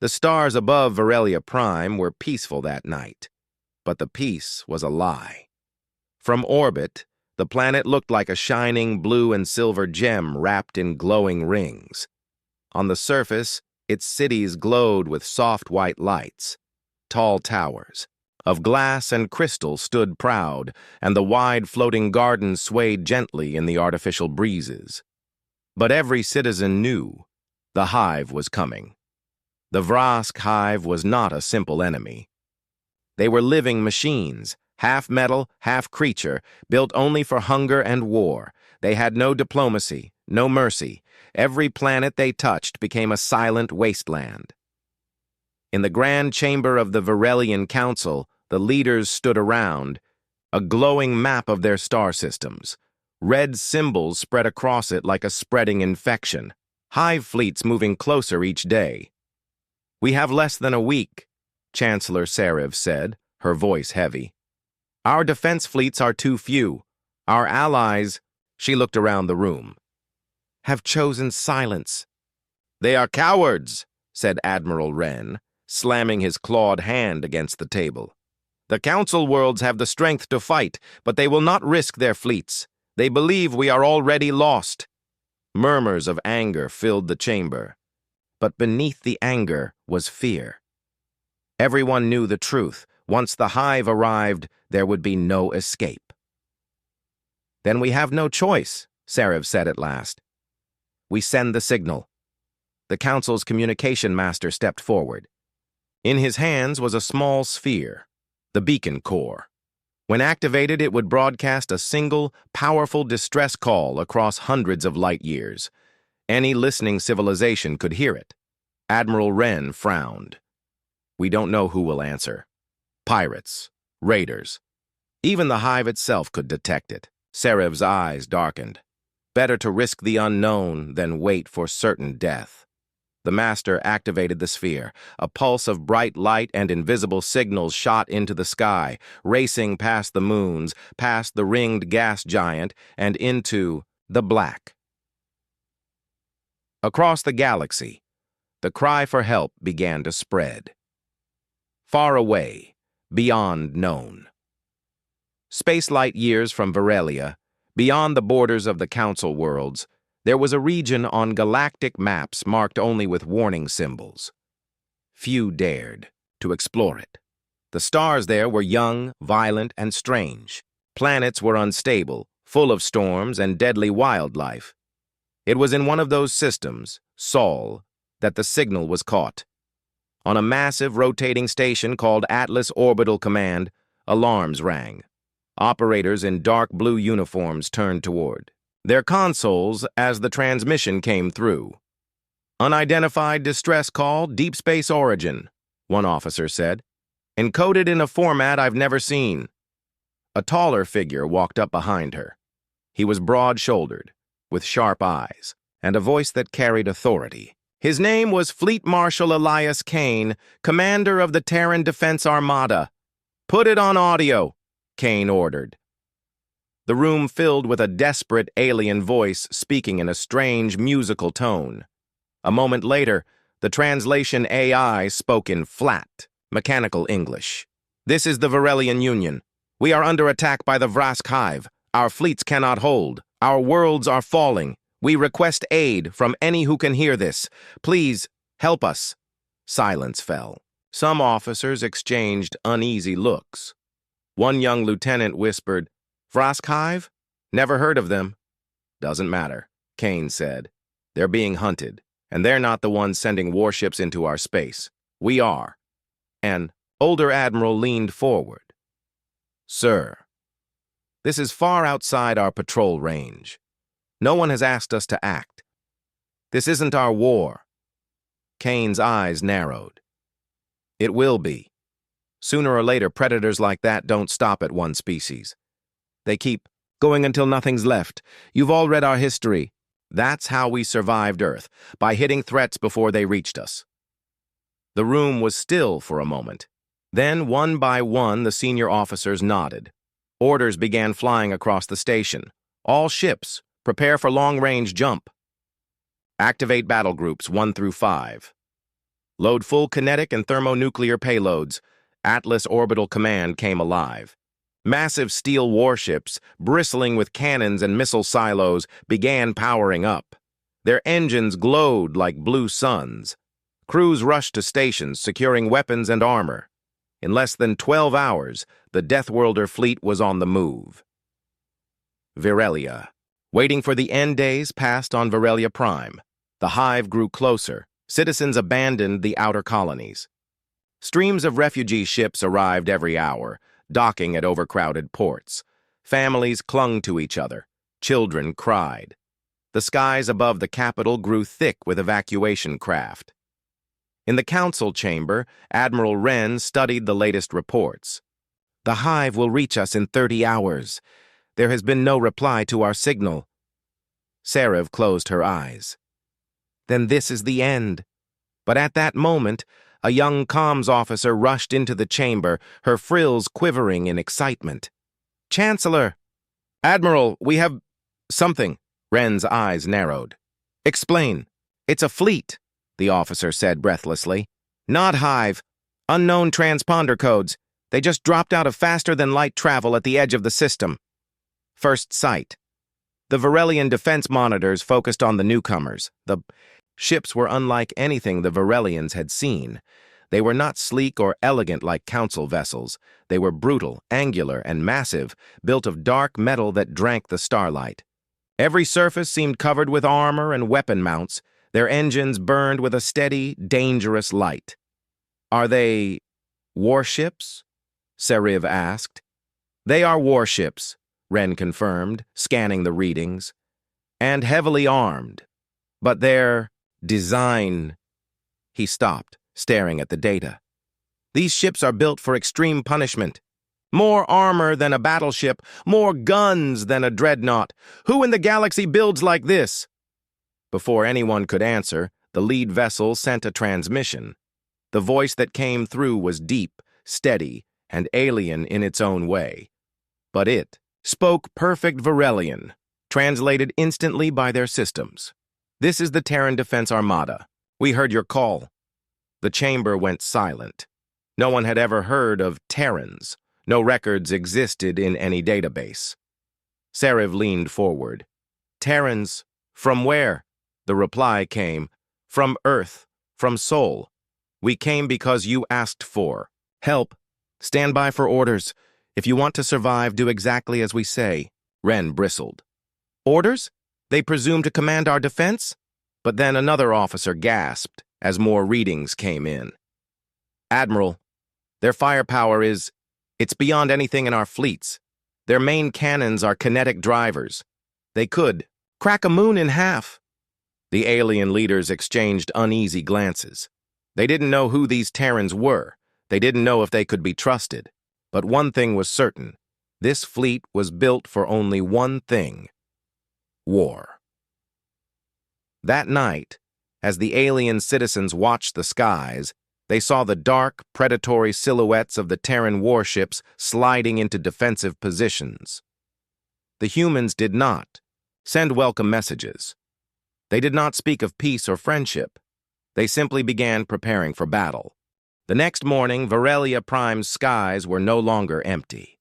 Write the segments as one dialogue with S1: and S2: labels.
S1: The stars above Varelia Prime were peaceful that night, but the peace was a lie. From orbit, the planet looked like a shining blue and silver gem wrapped in glowing rings. On the surface, its cities glowed with soft white lights. Tall towers of glass and crystal stood proud, and the wide floating gardens swayed gently in the artificial breezes. But every citizen knew the hive was coming. The Vrask hive was not a simple enemy. They were living machines, half metal, half creature, built only for hunger and war. They had no diplomacy, no mercy. Every planet they touched became a silent wasteland. In the grand chamber of the Varelian Council, the leaders stood around, a glowing map of their star systems. Red symbols spread across it like a spreading infection. Hive fleets moving closer each day. "We have less than a week," Chancellor Sariv said, her voice heavy. "Our defense fleets are too few. Our allies," she looked around the room, "have chosen silence." "They are cowards," said Admiral Wren, slamming his clawed hand against the table. "The Council worlds have the strength to fight, but they will not risk their fleets. They believe we are already lost." Murmurs of anger filled the chamber, but beneath the anger was fear. Everyone knew the truth. Once the hive arrived, there would be no escape. "Then we have no choice," Sariv said at last. "We send the signal." The Council's communication master stepped forward. In his hands was a small sphere, the beacon core. When activated, it would broadcast a single, powerful distress call across hundreds of light years. Any listening civilization could hear it. Admiral Wren frowned. "We don't know who will answer. Pirates, raiders. Even the hive itself could detect it." Sariv's eyes darkened. Better to risk the unknown than wait for certain death. The master activated the sphere. A pulse of bright light and invisible signals shot into the sky, racing past the moons, past the ringed gas giant, and into the black. Across the galaxy, the cry for help began to spread. Far away, beyond known. Space light years from Varelia, beyond the borders of the Council worlds, there was a region on galactic maps marked only with warning symbols. Few dared to explore it. The stars there were young, violent, and strange. Planets were unstable, full of storms and deadly wildlife. It was in one of those systems, Sol, that the signal was caught. On a massive rotating station called Atlas Orbital Command, alarms rang. Operators in dark blue uniforms turned toward their consoles as the transmission came through. "Unidentified distress call, deep space origin," one officer said. "Encoded in a format I've never seen." A taller figure walked up behind her. He was broad-shouldered, with sharp eyes, and a voice that carried authority. His name was Fleet Marshal Elias Kane, commander of the Terran Defense Armada. "Put it on audio," Kane ordered. The room filled with a desperate alien voice speaking in a strange musical tone. A moment later, the translation AI spoke in flat, mechanical English. "This is the Varelian Union. We are under attack by the Vrask hive. Our fleets cannot hold. Our worlds are falling. We request aid from any who can hear this. Please, help us." Silence fell. Some officers exchanged uneasy looks. One young lieutenant whispered, "Vrask hive? Never heard of them." "Doesn't matter," Kane said. "They're being hunted, and they're not the ones sending warships into our space. We are." An older admiral leaned forward. "Sir, this is far outside our patrol range. No one has asked us to act. This isn't our war." Kane's eyes narrowed. "It will be. Sooner or later, predators like that don't stop at one species. They keep going until nothing's left. You've all read our history. That's how we survived Earth, by hitting threats before they reached us." The room was still for a moment. Then, one by one, the senior officers nodded. Orders began flying across the station. "All ships, prepare for long-range jump. Activate battle groups 1 through 5. Load full kinetic and thermonuclear payloads. Atlas Orbital Command came alive. Massive steel warships, bristling with cannons and missile silos, began powering up. Their engines glowed like blue suns. Crews rushed to stations, securing weapons and armor. In less than 12 hours, the Deathworlder fleet was on the move. Virelia. Waiting for the end days passed on Virelia Prime. The hive grew closer. Citizens abandoned the outer colonies. Streams of refugee ships arrived every hour, docking at overcrowded ports. Families clung to each other. Children cried. The skies above the capital grew thick with evacuation craft. In the council chamber, Admiral Wren studied the latest reports. The hive will reach us in 30 hours. There has been no reply to our signal. Serev closed her eyes. Then this is the end. But at that moment, a young comms officer rushed into the chamber, her frills quivering in excitement. Chancellor! Admiral, we have something. Wren's eyes narrowed. Explain. It's a fleet, the officer said breathlessly. Not hive. Unknown transponder codes. They just dropped out of faster-than-light travel at the edge of the system. First sight. The Virelian defense monitors focused on the newcomers. The ships were unlike anything the Virelians had seen. They were not sleek or elegant like council vessels. They were brutal, angular, and massive, built of dark metal that drank the starlight. Every surface seemed covered with armor and weapon mounts. Their engines burned with a steady, dangerous light. Are they warships? Serev asked. They are warships, Wren confirmed, scanning the readings. And heavily armed. But their design... He stopped, staring at the data. These ships are built for extreme punishment. More armor than a battleship, more guns than a dreadnought. Who in the galaxy builds like this? Before anyone could answer, the lead vessel sent a transmission. The voice that came through was deep, steady, and alien in its own way. But it spoke perfect Virelian, translated instantly by their systems. This is the Terran Defense Armada. We heard your call. The chamber went silent. No one had ever heard of Terrans. No records existed in any database. Serev leaned forward. Terrans? From where? The reply came, from Earth, from Sol. We came because you asked for help. Stand by for orders. If you want to survive, do exactly as we say. Wren bristled. Orders? They presume to command our defense? But then another officer gasped as more readings came in. Admiral, their firepower it's beyond anything in our fleets. Their main cannons are kinetic drivers. They could crack a moon in half. The alien leaders exchanged uneasy glances. They didn't know who these Terrans were. They didn't know if they could be trusted. But one thing was certain. This fleet was built for only one thing. War. That night, as the alien citizens watched the skies, they saw the dark, predatory silhouettes of the Terran warships sliding into defensive positions. The humans did not send welcome messages. They did not speak of peace or friendship. They simply began preparing for battle. The next morning, Virelia Prime's skies were no longer empty.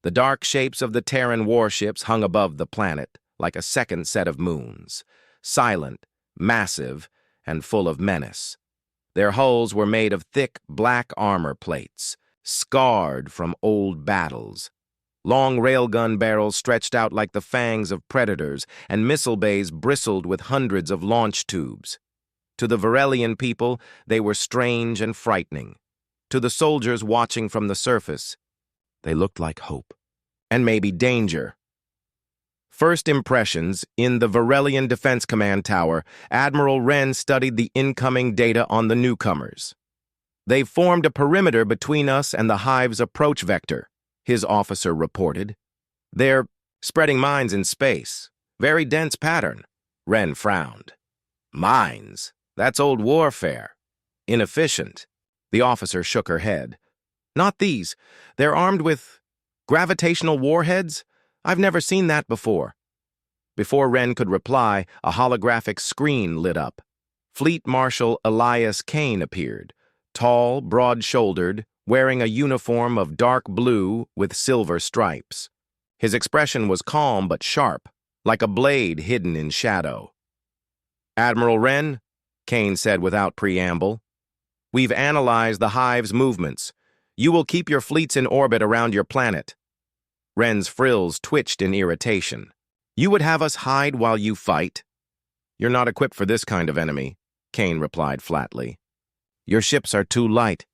S1: The dark shapes of the Terran warships hung above the planet like a second set of moons, silent, massive, and full of menace. Their hulls were made of thick black armor plates, scarred from old battles. Long railgun barrels stretched out like the fangs of predators, and missile bays bristled with hundreds of launch tubes. To the Virelian people, they were strange and frightening. To the soldiers watching from the surface, they looked like hope, and maybe danger. First impressions, in the Virelian Defense Command Tower, Admiral Wren studied the incoming data on the newcomers. They formed a perimeter between us and the hive's approach vector, his officer reported. They're spreading mines in space. Very dense pattern. Wren frowned. Mines? That's old warfare. Inefficient. The officer shook her head. Not these. They're armed with gravitational warheads? I've never seen that before. Before Wren could reply, a holographic screen lit up. Fleet Marshal Elias Kane appeared, tall, broad-shouldered, wearing a uniform of dark blue with silver stripes. His expression was calm but sharp, like a blade hidden in shadow. "Admiral Wren," Kane said without preamble, "we've analyzed the Hive's movements. You will keep your fleets in orbit around your planet." Wren's frills twitched in irritation. "You would have us hide while you fight?" "You're not equipped for this kind of enemy," Kane replied flatly. "Your ships are too light.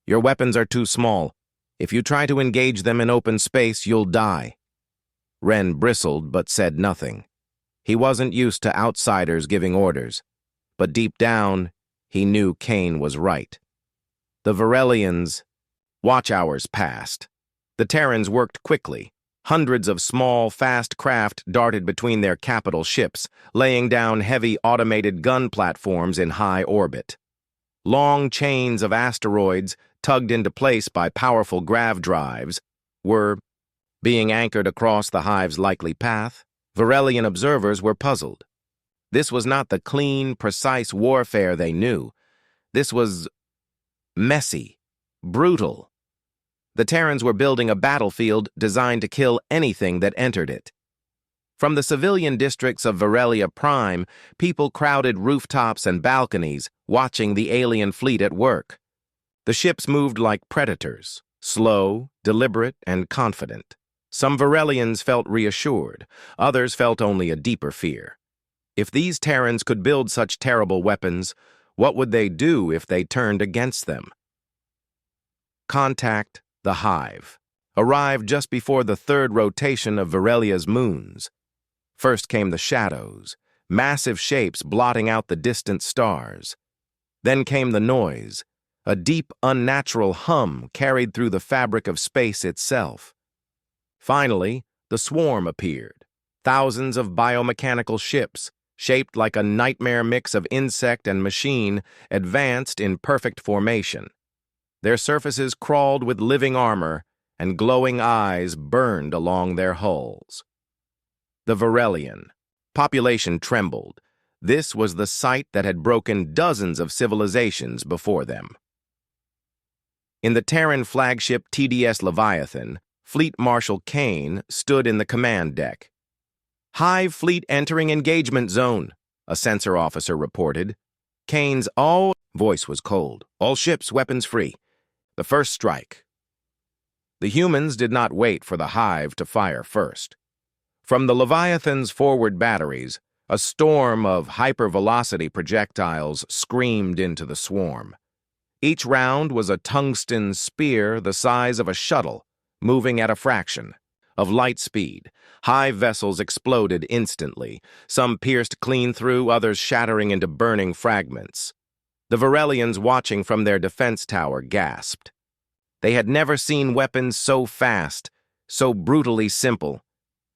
S1: Your weapons are too small. If you try to engage them in open space, you'll die." Wren bristled but said nothing. He wasn't used to outsiders giving orders, but deep down, he knew Kane was right. The Varelians' watch hours passed. The Terrans worked quickly. Hundreds of small, fast craft darted between their capital ships, laying down heavy automated gun platforms in high orbit. Long chains of asteroids, tugged into place by powerful grav drives, were being anchored across the Hive's likely path. Varelian observers were puzzled. This was not the clean, precise warfare they knew. This was messy, brutal. The Terrans were building a battlefield designed to kill anything that entered it. From the civilian districts of Varelia Prime, people crowded rooftops and balconies, watching the alien fleet at work. The ships moved like predators, slow, deliberate, and confident. Some Varelians felt reassured, others felt only a deeper fear. If these Terrans could build such terrible weapons, what would they do if they turned against them? Contact the Hive arrived just before the third rotation of Varelia's moons. First came the shadows, massive shapes blotting out the distant stars. Then came the noise, a deep, unnatural hum carried through the fabric of space itself. Finally, the swarm appeared. Thousands of biomechanical ships, shaped like a nightmare mix of insect and machine, advanced in perfect formation. Their surfaces crawled with living armor, and glowing eyes burned along their hulls. The Varelian population trembled. This was the sight that had broken dozens of civilizations before them. In the Terran flagship TDS Leviathan, Fleet Marshal Kane stood in the command deck. "Hive fleet entering engagement zone," a sensor officer reported. Kane's voice was cold. "All ships weapons free. The first strike." The humans did not wait for the Hive to fire first. From the Leviathan's forward batteries, a storm of hypervelocity projectiles screamed into the swarm. Each round was a tungsten spear the size of a shuttle, moving at a fraction of light speed. Hive vessels exploded instantly, some pierced clean through, others shattering into burning fragments. The Varelians watching from their defense tower gasped. They had never seen weapons so fast, so brutally simple,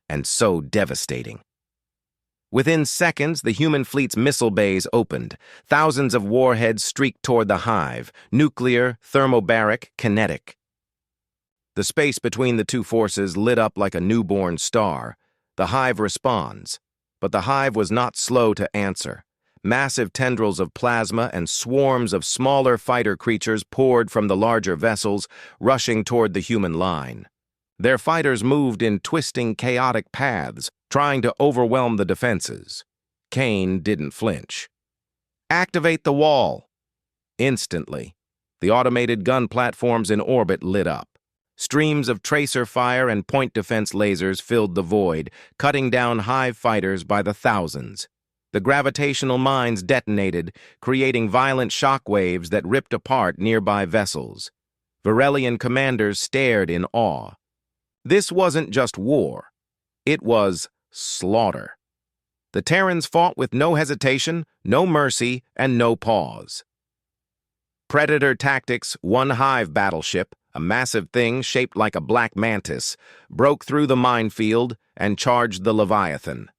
S1: and so devastating. Within seconds, the human fleet's missile bays opened. Thousands of warheads streaked toward the Hive, nuclear, thermobaric, kinetic. The space between the two forces lit up like a newborn star. The Hive responds, but the Hive was not slow to answer. Massive tendrils of plasma and swarms of smaller fighter creatures poured from the larger vessels, rushing toward the human line. Their fighters moved in twisting, chaotic paths, trying to overwhelm the defenses. Kane didn't flinch. "Activate the wall!" Instantly, the automated gun platforms in orbit lit up. Streams of tracer fire and point defense lasers filled the void, cutting down Hive fighters by the thousands. The gravitational mines detonated, creating violent shock waves that ripped apart nearby vessels. Varelian commanders stared in awe. This wasn't just war. It was slaughter. The Terrans fought with no hesitation, no mercy, and no pause. Predator Tactics' one Hive battleship, a massive thing shaped like a black mantis, broke through the minefield and charged the Leviathan.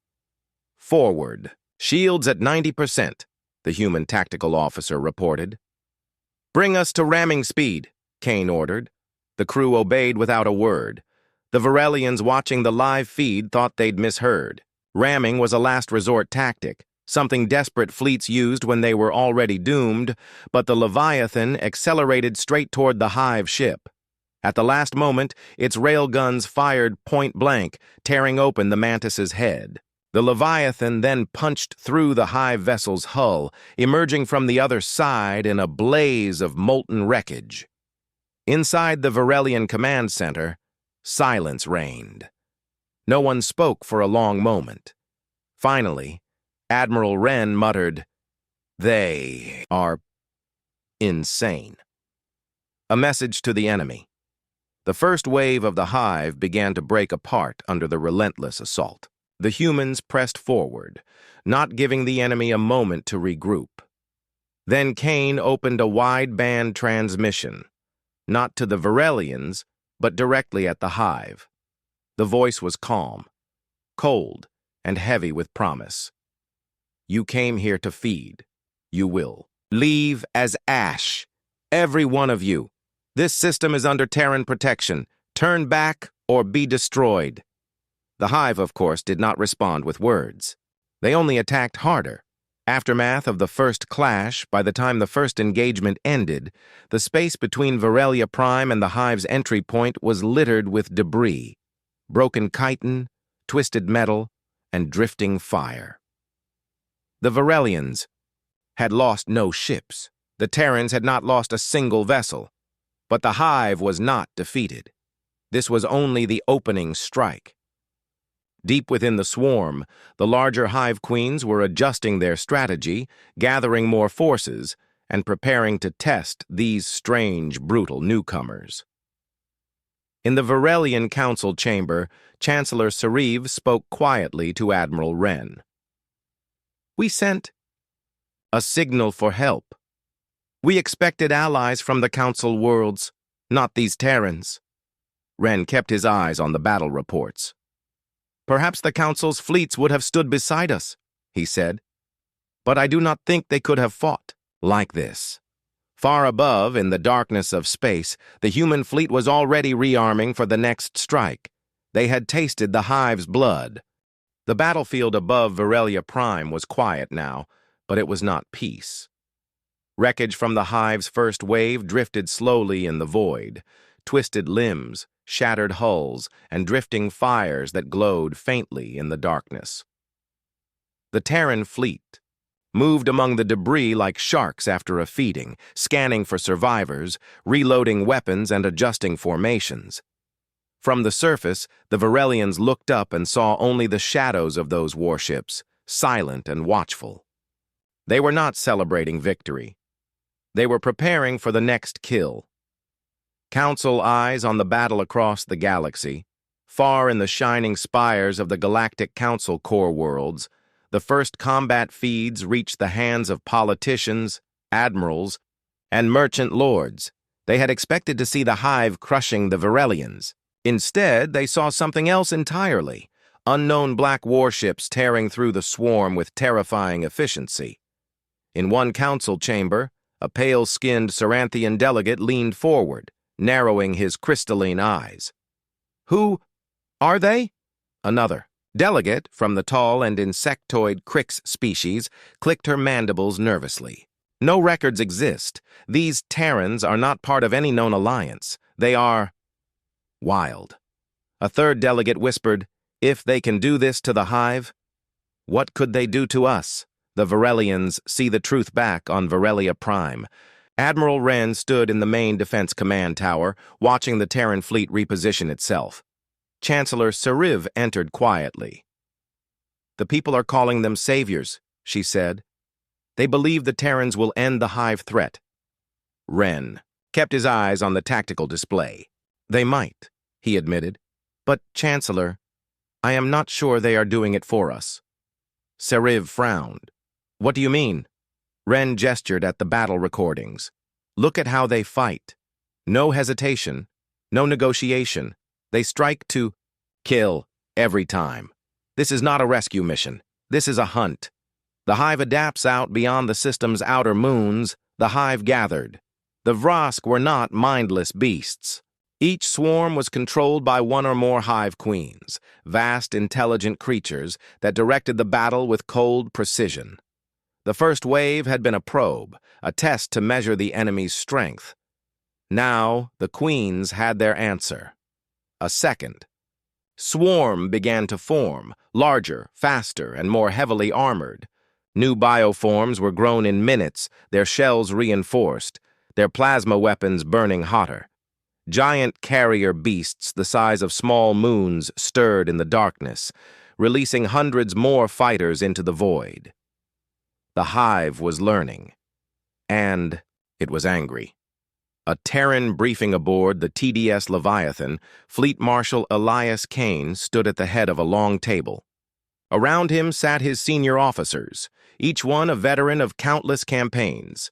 S1: "Forward. Shields at 90%, the human tactical officer reported. "Bring us to ramming speed," Kane ordered. The crew obeyed without a word. The Varelians watching the live feed thought they'd misheard. Ramming was a last resort tactic, something desperate fleets used when they were already doomed, but the Leviathan accelerated straight toward the Hive ship. At the last moment, its railguns fired point-blank, tearing open the Mantis's head. The Leviathan then punched through the Hive vessel's hull, emerging from the other side in a blaze of molten wreckage. Inside the Varelian command center, silence reigned. No one spoke for a long moment. Finally, Admiral Wren muttered, "They are insane." A message to the enemy. The first wave of the Hive began to break apart under the relentless assault. The humans pressed forward, not giving the enemy a moment to regroup. Then Kane opened a wideband transmission, not to the Varelians, but directly at the Hive. The voice was calm, cold, and heavy with promise. "You came here to feed. You will. Leave as ash. Every one of you. This system is under Terran protection. Turn back or be destroyed." The Hive, of course, did not respond with words. They only attacked harder. Aftermath of the first clash, by the time the first engagement ended, the space between Varelia Prime and the Hive's entry point was littered with debris, broken chitin, twisted metal, and drifting fire. The Varelians had lost no ships. The Terrans had not lost a single vessel. But the Hive was not defeated. This was only the opening strike. Deep within the swarm, the larger Hive Queens were adjusting their strategy, gathering more forces, and preparing to test these strange, brutal newcomers. In the Varelian Council chamber, Chancellor Scifi spoke quietly to Admiral Wren. "We sent a signal for help. We expected allies from the Council worlds, not these Terrans." Wren kept his eyes on the battle reports. "Perhaps the Council's fleets would have stood beside us," he said. "But I do not think they could have fought like this." Far above, in the darkness of space, the human fleet was already rearming for the next strike. They had tasted the Hive's blood. The battlefield above Varelia Prime was quiet now, but it was not peace. Wreckage from the Hive's first wave drifted slowly in the void, twisted limbs, shattered hulls, and drifting fires that glowed faintly in the darkness. The Terran fleet moved among the debris like sharks after a feeding, scanning for survivors, reloading weapons, and adjusting formations. From the surface, the Varelians looked up and saw only the shadows of those warships, silent and watchful. They were not celebrating victory. They were preparing for the next kill. Council eyes on the battle across the galaxy. Far in the shining spires of the Galactic Council core worlds, the first combat feeds reached the hands of politicians, admirals, and merchant lords. They had expected to see the Hive crushing the Varelians. Instead, they saw something else entirely. Unknown black warships tearing through the swarm with terrifying efficiency. In one council chamber, a pale-skinned Ceranthian delegate leaned forward, narrowing his crystalline eyes. "Who are they?" Another delegate from the tall and insectoid Crix species clicked her mandibles nervously. "No records exist. These Terrans are not part of any known alliance. They are wild." A third delegate whispered, "If they can do this to the Hive, what could they do to us?" The Varelians see the truth back on Varelia Prime. Admiral Wren stood in the main defense command tower, watching the Terran fleet reposition itself. Chancellor Scifi entered quietly. "The people are calling them saviors," she said. "They believe the Terrans will end the Hive threat." Wren kept his eyes on the tactical display. "They might," he admitted. "But, Chancellor, I am not sure they are doing it for us." Scifi frowned. "What do you mean?" Wren gestured at the battle recordings. "Look at how they fight. No hesitation, no negotiation. They strike to kill every time. This is not a rescue mission. This is a hunt. The Hive adapts out beyond the system's outer moons. The Hive gathered. The Vrask were not mindless beasts. Each swarm was controlled by one or more hive queens, vast, intelligent creatures that directed the battle with cold precision. The first wave had been a probe, a test to measure the enemy's strength. Now, the queens had their answer. A second swarm began to form, larger, faster, and more heavily armored. New bioforms were grown in minutes, their shells reinforced, their plasma weapons burning hotter. Giant carrier beasts the size of small moons stirred in the darkness, releasing hundreds more fighters into the void. The hive was learning, and it was angry. A Terran briefing aboard the TDS Leviathan, Fleet Marshal Elias Kane stood at the head of a long table. Around him sat his senior officers, each one a veteran of countless campaigns.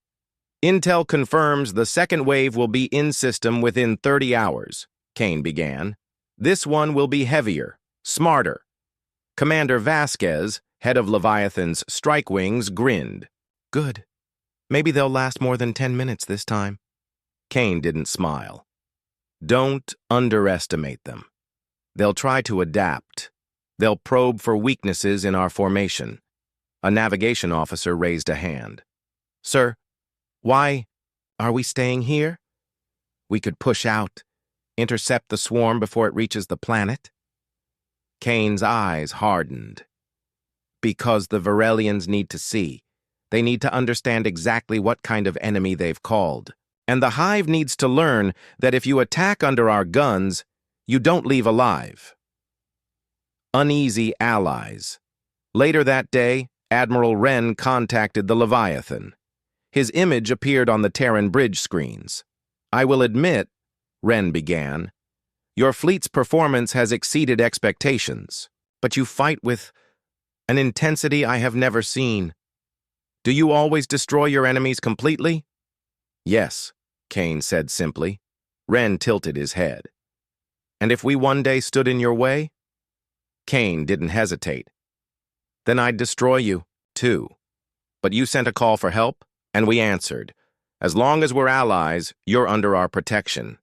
S1: Intel confirms the second wave will be in system within 30 hours, Kane began. This one will be heavier, smarter. Commander Vasquez, head of Leviathan's strike wings, grinned. Good. Maybe they'll last more than 10 minutes this time. Kane didn't smile. Don't underestimate them. They'll try to adapt. They'll probe for weaknesses in our formation. A navigation officer raised a hand. Sir, why are we staying here? We could push out, intercept the swarm before it reaches the planet. Kane's eyes hardened. Because the Varelians need to see. They need to understand exactly what kind of enemy they've called. And the Hive needs to learn that if you attack under our guns, you don't leave alive. Uneasy allies. Later that day, Admiral Wren contacted the Leviathan. His image appeared on the Terran bridge screens. I will admit, Wren began, your fleet's performance has exceeded expectations, but you fight with an intensity I have never seen. Do you always destroy your enemies completely? Yes, Kane said simply. Wren tilted his head. And if we one day stood in your way? Kane didn't hesitate. Then I'd destroy you, too. But you sent a call for help, and we answered. As long as we're allies, you're under our protection.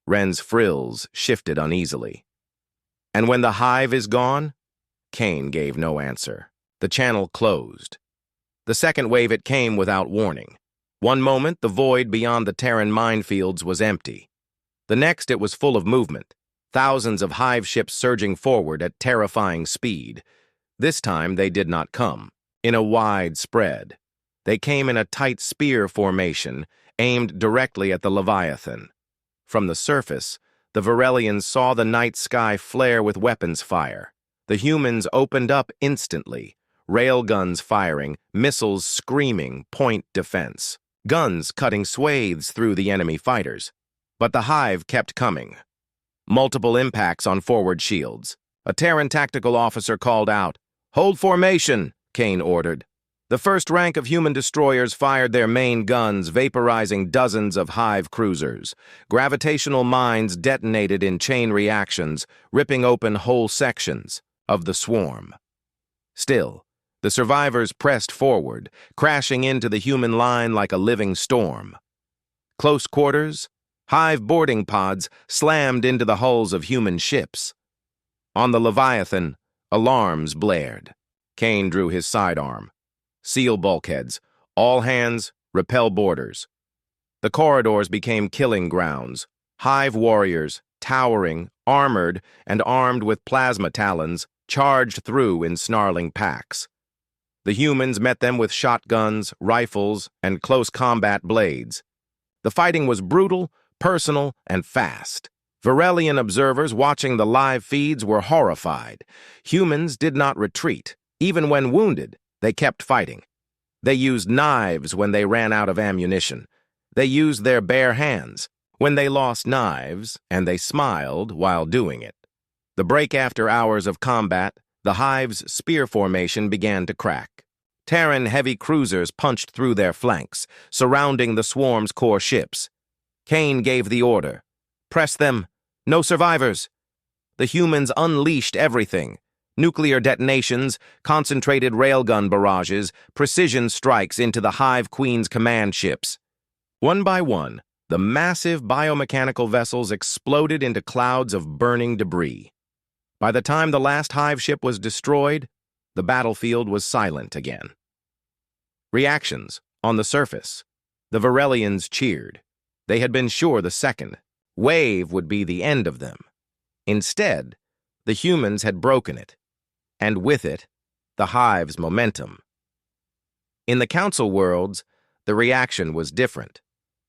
S1: Wren's frills shifted uneasily. And when the Hive is gone? Kane gave no answer. The channel closed. The second wave it came without warning. One moment, the void beyond the Terran minefields was empty. The next, it was full of movement. Thousands of Hive ships surging forward at terrifying speed. This time, they did not come in a wide spread. They came in a tight spear formation, aimed directly at the Leviathan. From the surface, the Varelians saw the night sky flare with weapons fire. The humans opened up instantly, railguns firing, missiles screaming, point defense. Guns cutting swathes through the enemy fighters. But the Hive kept coming. Multiple impacts on forward shields. A Terran tactical officer called out. Hold formation, Kane ordered. The first rank of human destroyers fired their main guns, vaporizing dozens of Hive cruisers. Gravitational mines detonated in chain reactions, ripping open whole sections of the swarm. Still, the survivors pressed forward, crashing into the human line like a living storm. Close quarters, Hive boarding pods slammed into the hulls of human ships. On the Leviathan, alarms blared. Kane drew his sidearm. Seal bulkheads, all hands, repel boarders. The corridors became killing grounds. Hive warriors, towering, armored, and armed with plasma talons, charged through in snarling packs. The humans met them with shotguns, rifles, and close combat blades. The fighting was brutal, personal, and fast. Varelian observers watching the live feeds were horrified. Humans did not retreat. Even when wounded, they kept fighting. They used knives when they ran out of ammunition. They used their bare hands when they lost knives, and they smiled while doing it. The break after hours of combat, the Hive's spear formation began to crack. Terran heavy cruisers punched through their flanks, surrounding the swarm's core ships. Kane gave the order. Press them. No survivors. The humans unleashed everything. Nuclear detonations, concentrated railgun barrages, precision strikes into the Hive Queen's command ships. One by one, The massive biomechanical vessels exploded into clouds of burning debris. By the time the last hive ship was destroyed, the battlefield was silent again. Reactions. On the surface, the Varelians cheered. They had been sure the second wave would be the end of them. Instead, the humans had broken it, and with it, the hive's momentum. In the council worlds, the reaction was different.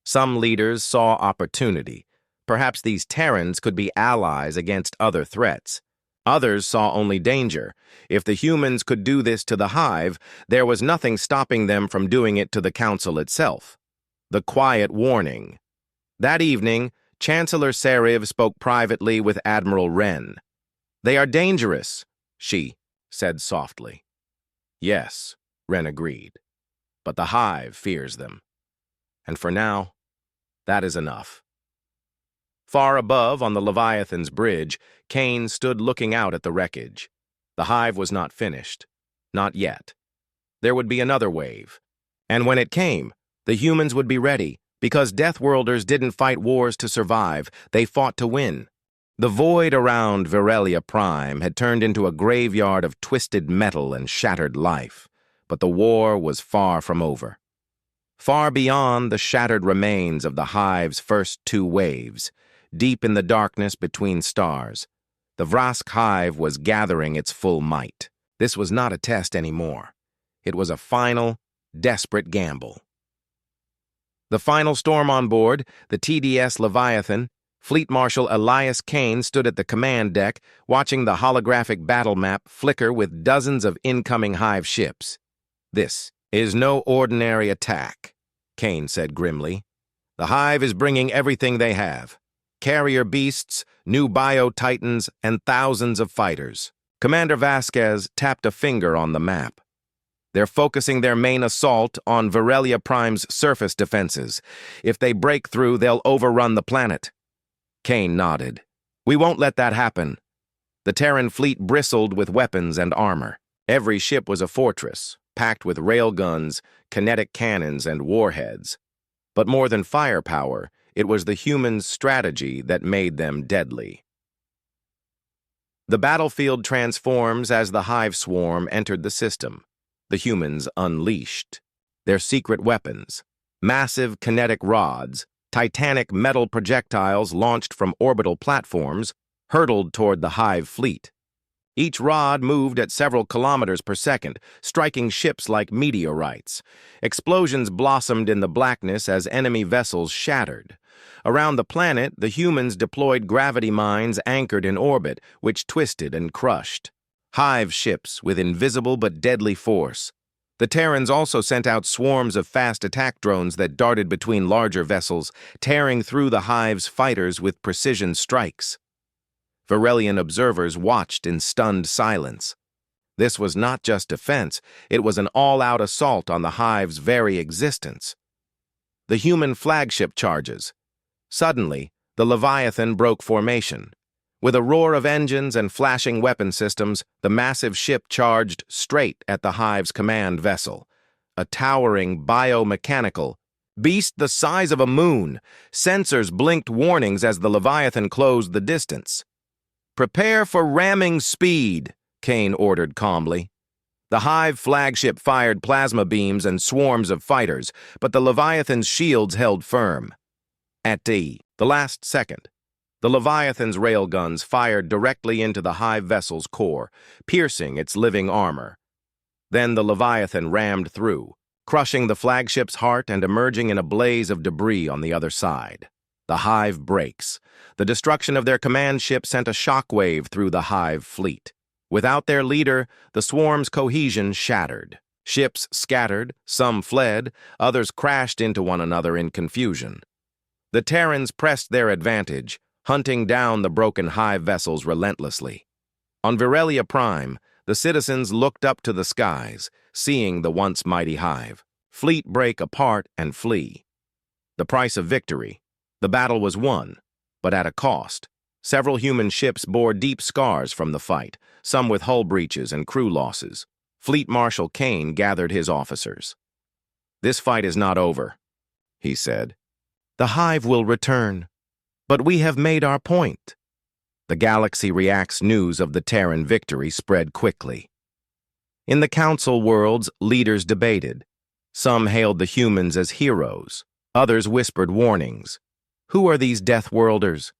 S1: Some leaders saw opportunity. Perhaps these Terrans could be allies against other threats. Others saw only danger. If the humans could do this to the hive, there was nothing stopping them from doing it to the council itself. The quiet warning. That evening, Chancellor Seriv spoke privately with Admiral Wren. "They are dangerous," she said softly. "Yes," Wren agreed, "but the hive fears them. And for now, that is enough." Far above, on the Leviathan's bridge, Kane stood looking out at the wreckage. The hive was not finished. Not yet. There would be another wave. And when it came, the humans would be ready, because Deathworlders didn't fight wars to survive, they fought to win. The void around Virelia Prime had turned into a graveyard of twisted metal and shattered life, but the war was far from over. Far beyond the shattered remains of the hive's first two waves, deep in the darkness between stars, the Vrask hive was gathering its full might. This was not a test anymore. It was a final, desperate gamble. The final storm on board, the TDS Leviathan, Fleet Marshal Elias Kane stood at the command deck, watching the holographic battle map flicker with dozens of incoming hive ships. "This is no ordinary attack," Kane said grimly. "The hive is bringing everything they have. Carrier beasts, new bio-titans, and thousands of fighters." Commander Vasquez tapped a finger on the map. "They're focusing their main assault on Virelia Prime's surface defenses. If they break through, they'll overrun the planet." Kane nodded. "We won't let that happen." The Terran fleet bristled with weapons and armor. Every ship was a fortress, packed with railguns, kinetic cannons, and warheads. But more than firepower, it was the humans' strategy that made them deadly. The battlefield transforms as the hive swarm entered the system. The humans unleashed. Their secret weapons, massive kinetic rods, titanic metal projectiles launched from orbital platforms, hurtled toward the hive fleet. Each rod moved at several kilometers per second, striking ships like meteorites. Explosions blossomed in the blackness as enemy vessels shattered. Around the planet, the humans deployed gravity mines anchored in orbit, which twisted and crushed. Hive ships with invisible but deadly force. The Terrans also sent out swarms of fast attack drones that darted between larger vessels, tearing through the hive's fighters with precision strikes. Varelian observers watched in stunned silence. This was not just defense, it was an all-out assault on the hive's very existence. The human flagship charges. Suddenly, the Leviathan broke formation. With a roar of engines and flashing weapon systems, the massive ship charged straight at the hive's command vessel. A towering biomechanical beast the size of a moon. Sensors blinked warnings as the Leviathan closed the distance. "Prepare for ramming speed," Kane ordered calmly. The hive flagship fired plasma beams and swarms of fighters, but the Leviathan's shields held firm. At the last second, the Leviathan's railguns fired directly into the hive vessel's core, piercing its living armor. Then the Leviathan rammed through, crushing the flagship's heart and emerging in a blaze of debris on the other side. The hive breaks. The destruction of their command ship sent a shockwave through the hive fleet. Without their leader, the swarm's cohesion shattered. Ships scattered, some fled, others crashed into one another in confusion. The Terrans pressed their advantage, hunting down the broken hive vessels relentlessly. On Virelia Prime, the citizens looked up to the skies, seeing the once mighty hive fleet break apart and flee. The price of victory. The battle was won, but at a cost. Several human ships bore deep scars from the fight, some with hull breaches and crew losses. Fleet Marshal Kane gathered his officers. "This fight is not over," he said. The hive will return. But we have made our point. The galaxy reacts. News of the Terran victory spread quickly. In the council worlds, leaders debated. Some hailed the humans as heroes. Others whispered warnings. Who are these Deathworlders?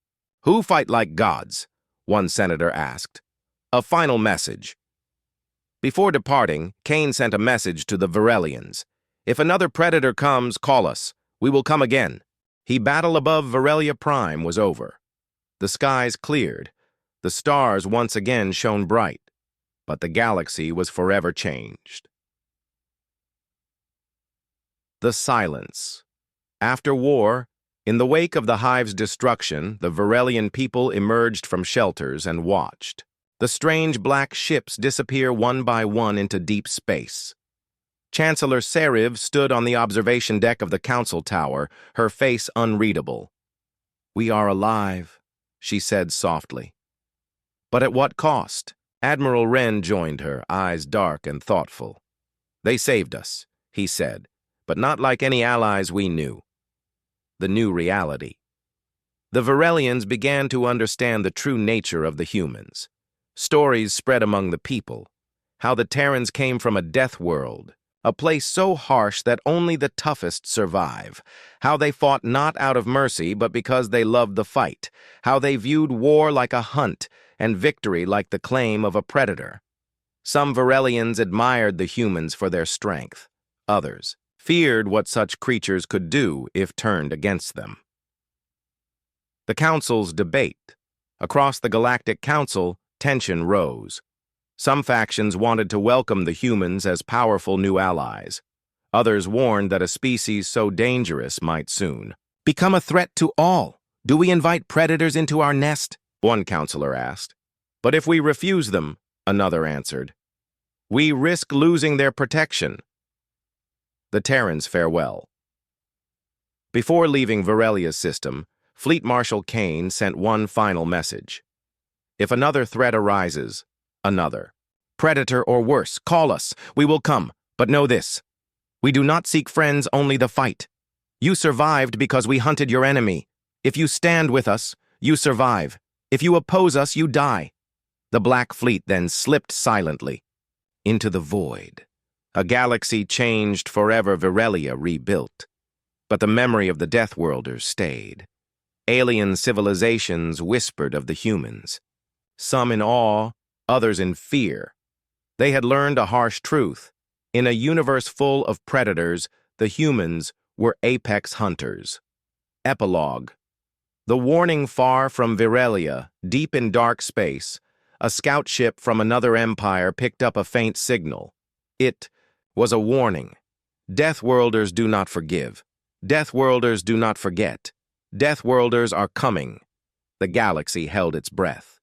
S1: Who fight like gods? One senator asked. A final message. Before departing, Kane sent a message to the Varelians. If another predator comes, call us. We will come again. Battle above Varelia Prime was over. The skies cleared. The stars once again shone bright. But the galaxy was forever changed. The silence. After war, in the wake of the hive's destruction, the Varelian people emerged from shelters and watched. The strange black ships disappear one by one into deep space. Chancellor Seriv stood on the observation deck of the council tower, her face unreadable. "We are alive," she said softly. "But at what cost?" Admiral Wren joined her, eyes dark and thoughtful. "They saved us," he said, "but not like any allies we knew." The new reality. The Varelians began to understand the true nature of the humans. Stories spread among the people, how the Terrans came from a death world, a place so harsh that only the toughest survive, how they fought not out of mercy but because they loved the fight, how they viewed war like a hunt and victory like the claim of a predator. Some Varelians admired the humans for their strength. Others feared what such creatures could do if turned against them. The Council's debate. Across the Galactic Council, tension rose. Some factions wanted to welcome the humans as powerful new allies. Others warned that a species so dangerous might soon become a threat to all. "Do we invite predators into our nest?" one counselor asked. "But if we refuse them," another answered, "we risk losing their protection." The Terrans farewell. Before leaving Varelia's system, Fleet Marshal Kane sent one final message. If another threat arises, another. Predator or worse, call us. We will come. But know this. We do not seek friends, only the fight. You survived because we hunted your enemy. If you stand with us, you survive. If you oppose us, you die. The Black Fleet then slipped silently into the void. A galaxy changed forever, Varelia rebuilt. But the memory of the Deathworlders stayed. Alien civilizations whispered of the humans. Some in awe, others in fear. They had learned a harsh truth. In a universe full of predators, the humans were apex hunters. Epilogue. The warning far from Varelia, deep in dark space, a scout ship from another empire picked up a faint signal. It was a warning. Deathworlders do not forgive. Deathworlders do not forget. Deathworlders are coming. The galaxy held its breath.